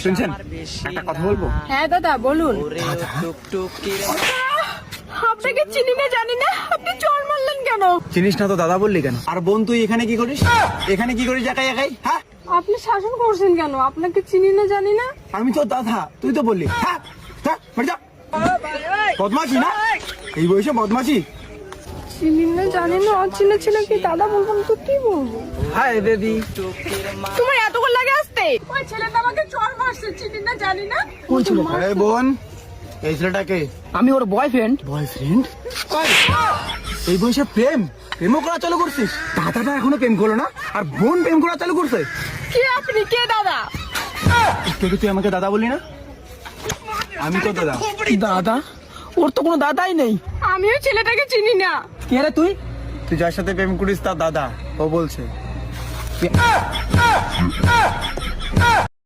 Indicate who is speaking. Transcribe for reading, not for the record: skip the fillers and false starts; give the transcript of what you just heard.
Speaker 1: শুনছেন একটা কথা বলবো?
Speaker 2: হ্যাঁ দাদা বলুন। আপনাকে চিনি না জানি না, আপনি চড় মারলেন কেন?
Speaker 1: চিনিস না তো দাদা বললি কেন? আর বোন তুই এখানে কি করিস? এখানে কি করিস একাই একাই? হ্যাঁ,
Speaker 2: আপনি শাসন করছেন কেন? আপনাকে চিনি না জানি না।
Speaker 1: আমি তো দাদা, তুই তো বললি। হ্যাঁ, বাড়ি যা। বদমাশি না, এই বয়সে বদমাশি।
Speaker 2: চিনি না জানি না, অচিনা ছিল কি দাদা বলবো না তো কি বলবো?
Speaker 1: হাই বেবি,
Speaker 2: তোমার এতক্ষণ লাগে আসতে? ওই ছেলেটা আমাকে চড় মারছে, চিনি না জানি না।
Speaker 1: কোন ছিল? আরে বোন, এই ছেলেটাকে
Speaker 3: আমি ওর বয়ফ্রেন্ড।
Speaker 1: বয়ফ্রেন্ড? এই বয়সে প্রেমও করা চালু করছিস? দাদাটা এখনো প্রেম করলো না, আর বোন প্রেম করা চালু করছে?
Speaker 2: কে আপনি? কে দাদা?
Speaker 1: তুই আমাকে দাদা বললি না? আমি তো দাদা।
Speaker 3: দাদা? ওর তো কোনো দাদাই নেই।
Speaker 2: আমিও ছেলেটাকে চিনি না।
Speaker 3: কে রে তুই?
Speaker 1: তুই যার সাথে প্রেম করিস তার দাদা, ও বলছে।